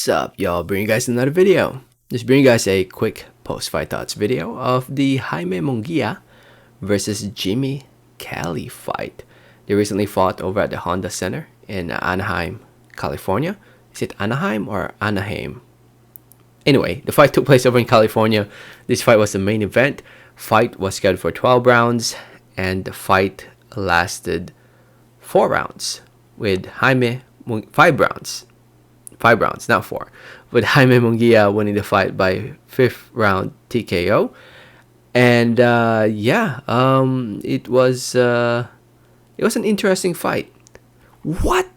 What's up, y'all? Bring you guys another video. Just bring you guys a quick post-fight thoughts video of the Jaime Munguia versus Jimmy Kelly fight. They recently fought over at the Honda Center in Anaheim, California. Is it Anaheim or Anaheim? Anyway, the fight took place over in California. This fight was the main event. Fight was scheduled for 12 rounds, and the fight lasted 4 rounds with 5 rounds, not 4, with Jaime Munguia winning the fight by 5th round TKO. And it was an interesting fight. What?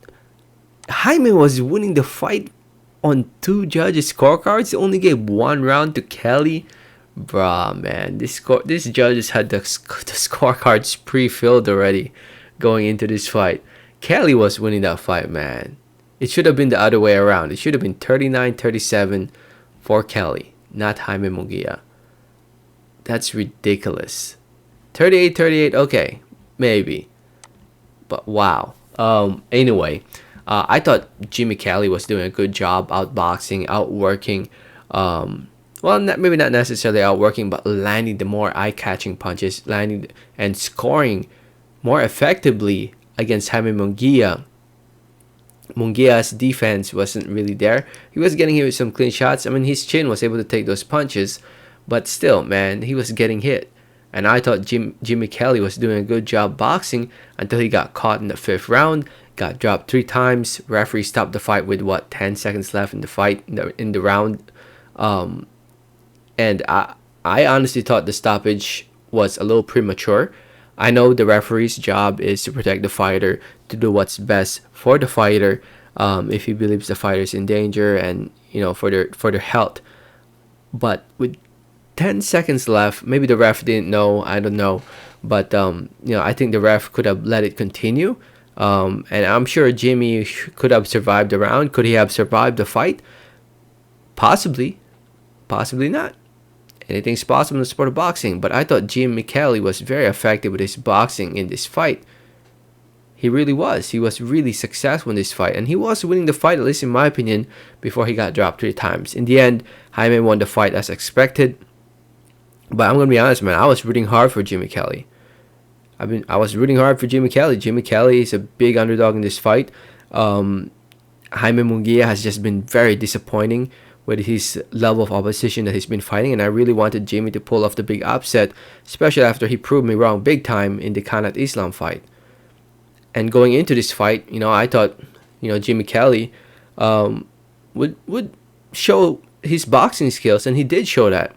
Jaime was winning the fight on 2 judges' scorecards. He only gave 1 round to Kelly. Bruh, man, these judges had the scorecards pre-filled already going into this fight. Kelly was winning that fight, man. It should have been the other way around. It should have been 39-37 for Kelly, not Jaime Munguia. That's ridiculous. 38-38, okay, maybe. But wow. Anyway, I thought Jimmy Kelly was doing a good job outboxing, outworking. Maybe not necessarily outworking, but landing the more eye-catching punches, landing and scoring more effectively against Jaime Munguia. Munguia's defense wasn't really there. He was getting hit with some clean shots. I mean, his chin was able to take those punches, but still, man, he was getting hit. And I thought Jimmy Kelly was doing a good job boxing until he got caught in the 5th round, got dropped 3 times. Referee stopped the fight with 10 seconds left in the fight in the round. And I honestly thought the stoppage was a little premature. I know the referee's job is to protect the fighter, to do what's best for the fighter, if he believes the fighter's in danger, and for their health. But with 10 seconds left, maybe the ref didn't know. I don't know, but I think the ref could have let it continue. And I'm sure Jimmy could have survived the round. Could he have survived the fight? Possibly, possibly not. Anything's possible in the sport of boxing, but I thought Jimmy Kelly was very effective with his boxing in this fight. He really was. He was really successful in this fight, and he was winning the fight, at least in my opinion, before he got dropped 3 times. In the end, Jaime won the fight as expected. But I'm gonna be honest, man. I was rooting hard for Jimmy Kelly. I was rooting hard for Jimmy Kelly. Jimmy Kelly is a big underdog in this fight. Jaime Munguia has just been very disappointing with his level of opposition that he's been fighting, and I really wanted Jimmy to pull off the big upset, especially after he proved me wrong big time in the Kanat Islam fight. And going into this fight, I thought, Jimmy Kelly would show his boxing skills, and he did show that.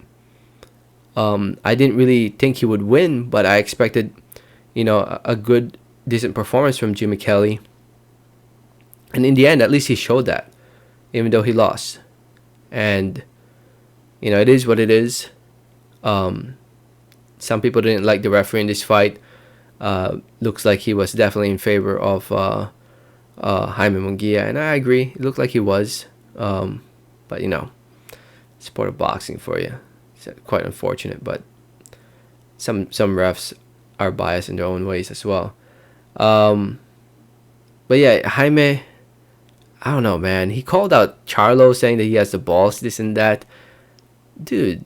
I didn't really think he would win, but I expected, a good, decent performance from Jimmy Kelly. And in the end, at least he showed that, even though he lost. And it is what it is. Some people didn't like the referee in this fight. Looks like he was definitely in favor of Jaime Munguia, and I agree. It looked like he was. But sport of boxing for you. It's quite unfortunate, but some refs are biased in their own ways as well. But yeah, Jaime, I don't know, man. He called out Charlo, saying that he has the balls, this and that. Dude,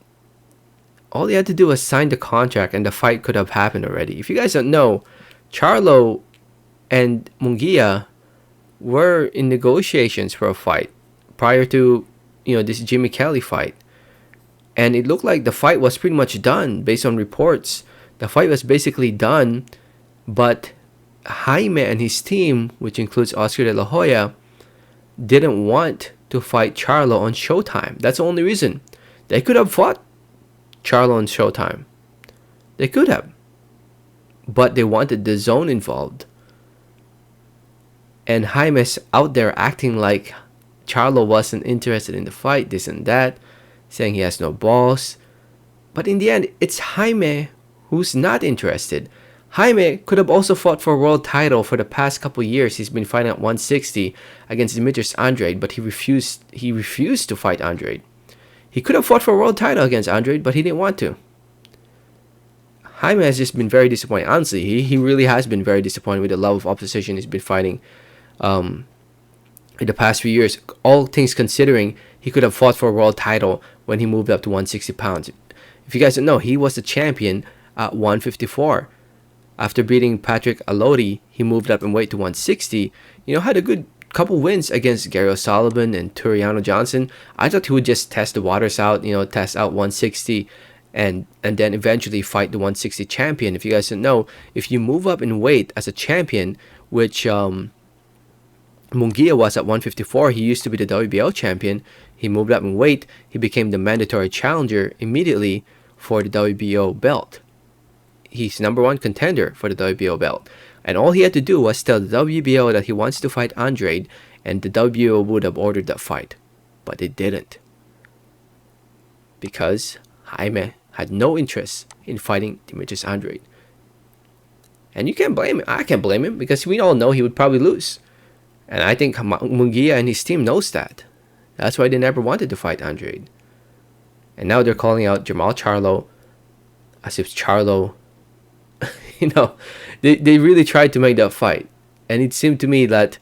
all he had to do was sign the contract, and the fight could have happened already. If you guys don't know, Charlo and Munguia were in negotiations for a fight prior to, this Jimmy Kelly fight. And it looked like the fight was pretty much done based on reports. The fight was basically done, but Jaime and his team, which includes Oscar de la Hoya, didn't want to fight Charlo on Showtime. That's the only reason. They could have fought Charlo on Showtime. They could have. But they wanted the zone involved. And Jaime's out there acting like Charlo wasn't interested in the fight, this and that, saying he has no balls. But in the end, it's Jaime who's not interested. Jaime could have also fought for a world title for the past couple years. He's been fighting at 160 against Demetrius Andrade, but he refused to fight Andrade. He could have fought for a world title against Andrade, but he didn't want to. Jaime has just been very disappointing. Honestly, he really has been very disappointed with the level of opposition he's been fighting. in the past few years, all things considering, he could have fought for a world title when he moved up to 160 pounds. If you guys don't know, he was the champion at 154. After beating Patrick Aloti, he moved up in weight to 160. Had a good couple wins against Gary O'Sullivan and Turiano Johnson. I thought he would just test the waters out, test out 160 and then eventually fight the 160 champion. If you guys don't know, if you move up in weight as a champion, which Munguia was at 154, he used to be the WBO champion. He moved up in weight. He became the mandatory challenger immediately for the WBO belt. He's number one contender for the WBO belt. And all he had to do was tell the WBO that he wants to fight Andrade, and the WBO would have ordered that fight. But they didn't. Because Jaime had no interest in fighting Demetrius Andrade. And you can't blame him. I can't blame him, because we all know he would probably lose. And I think Munguia and his team knows that. That's why they never wanted to fight Andrade. And now they're calling out Jamal Charlo as if Charlo, they really tried to make that fight. And it seemed to me that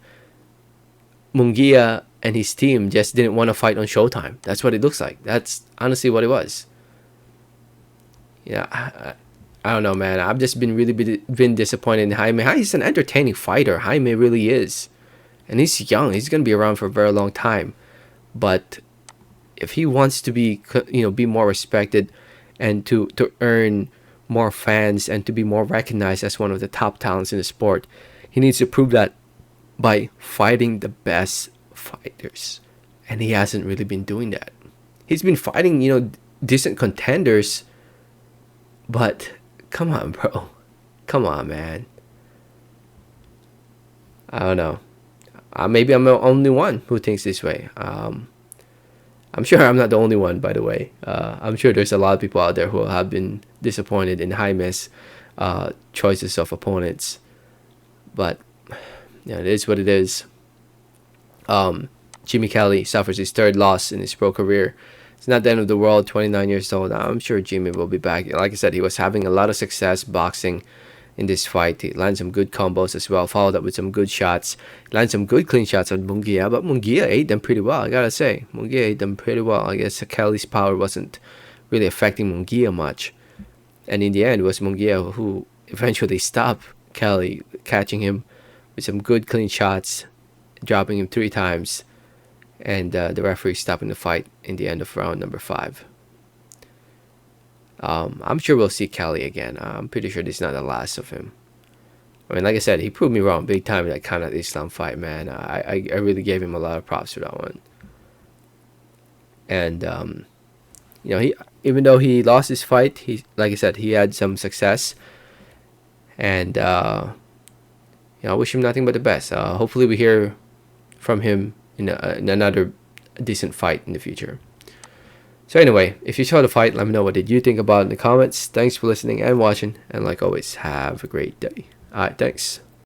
Munguia and his team just didn't want to fight on Showtime. That's what it looks like. That's honestly what it was. I don't know, man. I've just been been disappointed in Jaime. He's an entertaining fighter. Jaime really is. And he's young. He's going to be around for a very long time. But if he wants to be more respected and to earn more fans and to be more recognized as one of the top talents in the sport, he needs to prove that by fighting the best fighters. And he hasn't really been doing that. He's been fighting, decent contenders. But come on, bro. Come on, man. I don't know. Maybe I'm the only one who thinks this way. I'm sure I'm not the only one, by the way. I'm sure there's a lot of people out there who have been disappointed in Jaime's choices of opponents. But it is what it is. Jimmy Kelly suffers his third loss in his pro career. It's not the end of the world, 29 years old. I'm sure Jimmy will be back. Like I said, he was having a lot of success boxing in this fight. He landed some good combos as well, followed up with some good shots. He landed some good clean shots on Munguia, but Munguia ate them pretty well, I gotta say. Munguia ate them pretty well. I guess Kelly's power wasn't really affecting Munguia much. And in the end, it was Munguia who eventually stopped Kelly, catching him with some good clean shots, dropping him 3 times. And the referee stopping the fight in the end of round number 5. I'm sure we'll see Kelly again. I'm pretty sure this is not the last of him. I mean, like I said, he proved me wrong big time in that Khanat Islam fight, man. I really gave him a lot of props for that one. And he, even though he lost his fight, he, like I said, he had some success. And I wish him nothing but the best. Hopefully we hear from him in another decent fight in the future. So anyway, if you saw the fight, let me know what did you think about it in the comments. Thanks for listening and watching, and like always, have a great day. Alright, thanks.